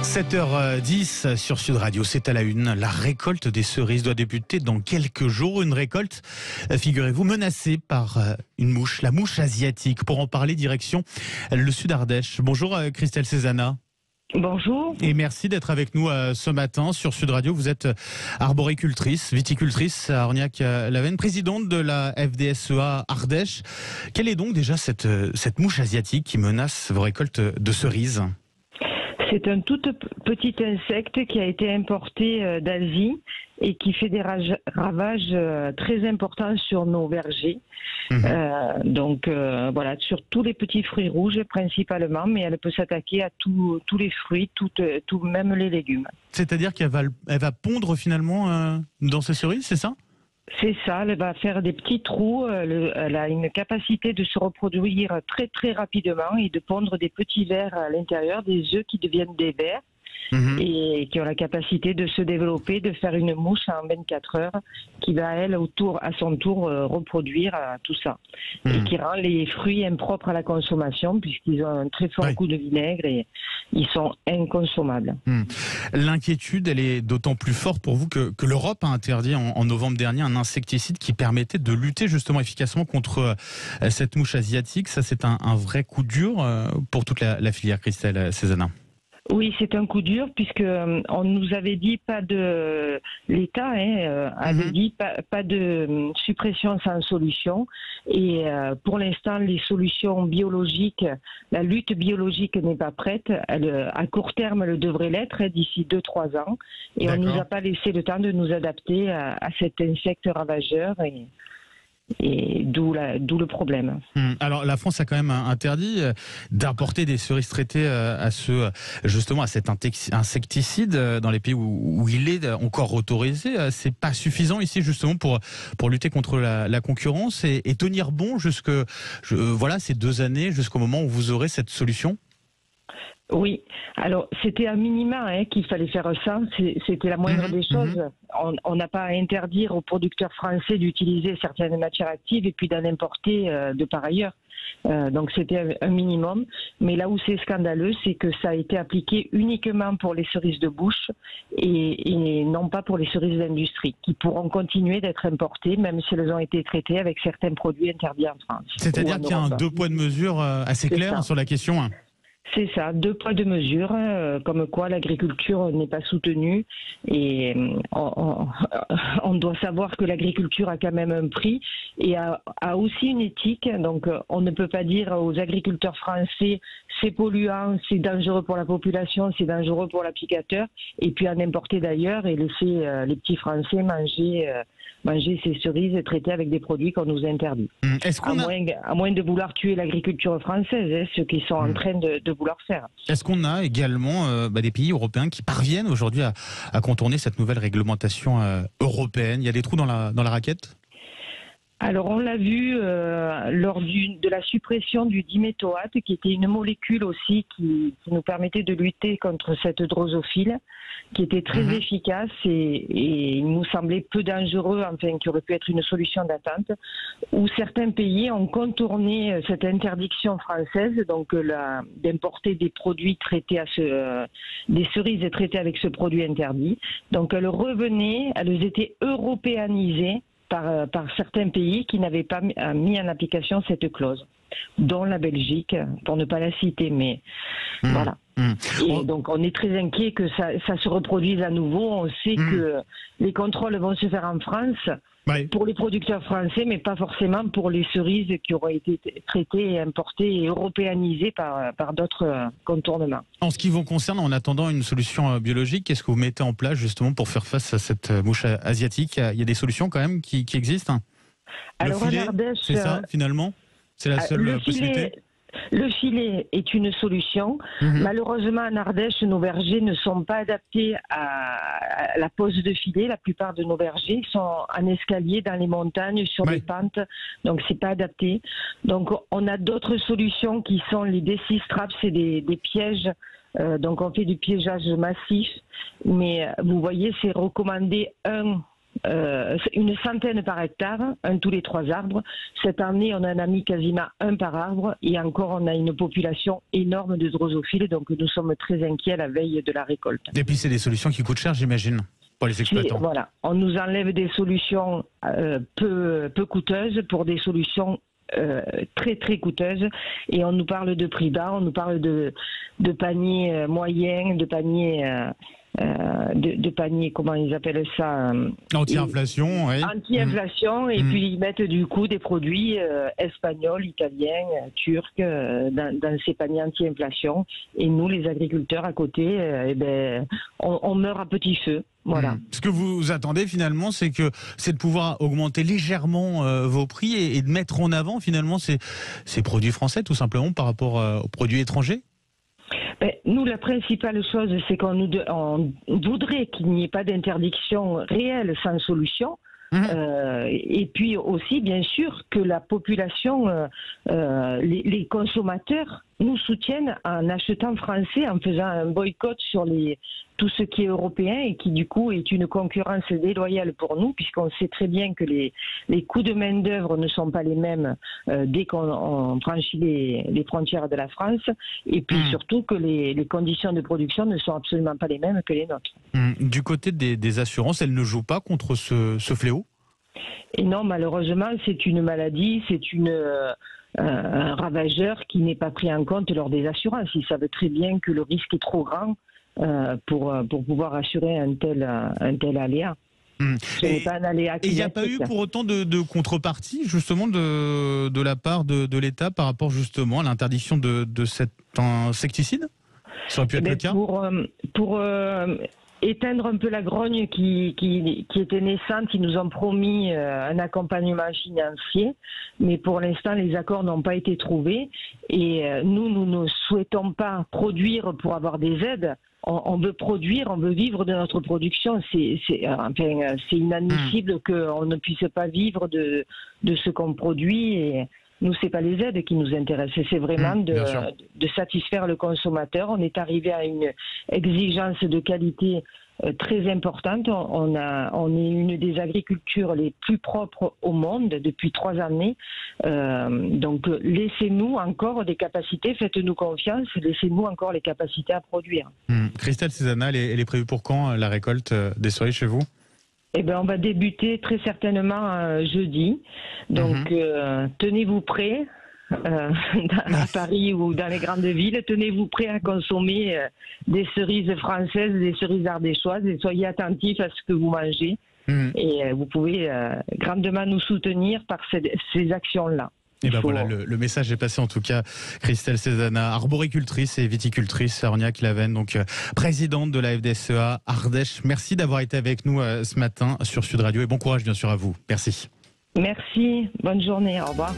7h10 sur Sud Radio, c'est à la une. La récolte des cerises doit débuter dans quelques jours. Une récolte, figurez-vous, menacée par une mouche, la mouche asiatique. Pour en parler, direction le Sud Ardèche. Bonjour Christelle Cézanne. Bonjour. Et merci d'être avec nous ce matin sur Sud Radio. Vous êtes arboricultrice, viticultrice à Orniac-la-Veine, présidente de la FDSEA Ardèche. Quelle est donc déjà cette mouche asiatique qui menace vos récoltes de cerises ? C'est un tout petit insecte qui a été importé d'Asie et qui fait des ravages très importants sur nos vergers. Voilà, sur tous les petits fruits rouges principalement, mais elle peut s'attaquer à tous les fruits, même les légumes. C'est-à-dire qu'elle va pondre finalement dans ces cerises, c'est ça ? C'est ça, elle va faire des petits trous, elle a une capacité de se reproduire très très rapidement et de pondre des petits vers à l'intérieur, des œufs qui deviennent des vers. Et qui ont la capacité de se développer, de faire une mouche en 24 heures qui va, elle, à son tour, reproduire tout ça. Et qui rend les fruits impropres à la consommation puisqu'ils ont un très fort goût de vinaigre et ils sont inconsommables. L'inquiétude, elle est d'autant plus forte pour vous que l'Europe a interdit en novembre dernier un insecticide qui permettait de lutter justement efficacement contre cette mouche asiatique. Ça, c'est un vrai coup dur pour toute la filière, Christelle Cézanne. Oui, c'est un coup dur puisque on nous avait dit l'État avait dit pas de suppression sans solution et pour l'instant les solutions biologiques, la lutte biologique n'est pas prête. À court terme, elle devrait l'être d'ici 2-3 ans et on nous a pas laissé le temps de nous adapter à cet insecte ravageur et d'où le problème. Alors la France a quand même interdit d'importer des cerises traitées à cet insecticide dans les pays où il est encore autorisé. C'est pas suffisant ici justement pour lutter contre la concurrence et tenir bon ces 2 années jusqu'au moment où vous aurez cette solution. Oui, alors c'était un minima qu'il fallait faire ça, c'était la moindre des choses. On n'a pas à interdire aux producteurs français d'utiliser certaines matières actives et puis d'en importer de par ailleurs. Donc c'était un minimum, mais là où c'est scandaleux, c'est que ça a été appliqué uniquement pour les cerises de bouche et non pas pour les cerises d'industrie, qui pourront continuer d'être importées, même si elles ont été traitées avec certains produits interdits en France. C'est-à-dire qu'il y a un 2 poids de mesure assez clair sur la question. C'est ça, 2 poids 2 mesures, comme quoi l'agriculture n'est pas soutenue et on doit savoir que l'agriculture a quand même un prix et a aussi une éthique. Donc on ne peut pas dire aux agriculteurs français c'est polluant, c'est dangereux pour la population, c'est dangereux pour l'applicateur et puis en importer d'ailleurs et laisser les petits Français manger ces cerises traitées avec des produits qu'on nous interdit. À moins de vouloir tuer l'agriculture française, ceux qui sont en train de vouloir faire. Est-ce qu'on a également des pays européens qui parviennent aujourd'hui à contourner cette nouvelle réglementation européenne ? Il y a des trous dans la raquette ? Alors on l'a vu lors de la suppression du diméthoate, qui était une molécule aussi qui nous permettait de lutter contre cette drosophile, qui était très efficace et il nous semblait peu dangereux, enfin qui aurait pu être une solution d'attente, où certains pays ont contourné cette interdiction française, donc d'importer des produits traités des cerises traitées avec ce produit interdit. Donc elles étaient européanisées par certains pays qui n'avaient pas mis en application cette clause, dont la Belgique, pour ne pas la citer, mais voilà. Et donc on est très inquiet que ça se reproduise à nouveau. On sait que les contrôles vont se faire en France pour les producteurs français, mais pas forcément pour les cerises qui auraient été traitées et importées et européanisées par d'autres contournements. En ce qui vous concerne, en attendant une solution biologique, qu'est-ce que vous mettez en place justement pour faire face à cette mouche asiatique ? Il y a des solutions quand même qui existent ? Alors, le filet, c'est ça finalement ? C'est la seule possibilité ? Le filet est une solution. Malheureusement, en Ardèche, nos vergers ne sont pas adaptés à la pose de filet. La plupart de nos vergers sont en escalier dans les montagnes, sur des pentes. Donc, c'est pas adapté. Donc, on a d'autres solutions qui sont les D6 traps, c'est des pièges. Donc, on fait du piégeage massif. Mais vous voyez, c'est recommandé une centaine par hectare, un tous les 3 arbres. Cette année, on en a mis quasiment un par arbre et encore, on a une population énorme de drosophiles, donc nous sommes très inquiets à la veille de la récolte. Et puis c'est des solutions qui coûtent cher, j'imagine, pour les exploitants. Voilà, on nous enlève des solutions peu coûteuses pour des solutions très très coûteuses, et on nous parle de prix bas, on nous parle de paniers moyens, de paniers, comment ils appellent ça, anti-inflation, oui. Anti-inflation, et puis ils mettent du coup des produits espagnols, italiens, turcs dans ces paniers anti-inflation, et nous les agriculteurs à côté, on meurt à petit feu. Voilà. Ce que vous attendez finalement, c'est de pouvoir augmenter légèrement vos prix et de mettre en avant finalement ces produits français, tout simplement, par rapport aux produits étrangers. Nous, la principale chose, c'est qu'on voudrait qu'il n'y ait pas d'interdiction réelle sans solution. Et puis aussi, bien sûr, que la population, les consommateurs nous soutiennent en achetant français, en faisant un boycott sur tout ce qui est européen, et qui du coup est une concurrence déloyale pour nous, puisqu'on sait très bien que les coûts de main d'œuvre ne sont pas les mêmes dès qu'on franchit les frontières de la France, et puis surtout que les conditions de production ne sont absolument pas les mêmes que les nôtres. Du côté des assurances, elles ne jouent pas contre ce fléau ? Et non, malheureusement, c'est une maladie, c'est un ravageur qui n'est pas pris en compte lors des assurances. Ils savent très bien que le risque est trop grand pour pouvoir assurer un tel aléa. Ce n'est pas un aléa climatique. Et il n'y a pas eu pour autant de contrepartie justement de la part de l'État par rapport justement à l'interdiction de cet insecticide ? Ça aurait pu être le cas ? Pour éteindre un peu la grogne qui était naissante, ils nous ont promis un accompagnement financier, mais pour l'instant les accords n'ont pas été trouvés, et nous ne souhaitons pas produire pour avoir des aides. On veut produire, on veut vivre de notre production. C'est inadmissible qu'on ne puisse pas vivre de ce qu'on produit. Et nous, c'est pas les aides qui nous intéressent, c'est vraiment de satisfaire le consommateur. On est arrivé à une exigence de qualité très importante. On est une des agricultures les plus propres au monde depuis 3 années. Donc laissez-nous encore des capacités, faites-nous confiance, laissez-nous encore les capacités à produire. Christelle Cézanna, elle est prévue pour quand la récolte des cerises chez vous ? On va débuter très certainement jeudi. Donc tenez-vous prêts. À Paris ou dans les grandes villes, tenez-vous prêts à consommer des cerises françaises, des cerises ardéchoises, et soyez attentifs à ce que vous mangez. Et vous pouvez grandement nous soutenir par ces actions-là. Et voilà, le message est passé en tout cas. Christelle Cézanna, arboricultrice et viticultrice à Orniac-la-Veine, donc présidente de la FDSEA Ardèche. Merci d'avoir été avec nous ce matin sur Sud Radio, et bon courage bien sûr à vous. Merci. Merci, bonne journée, au revoir.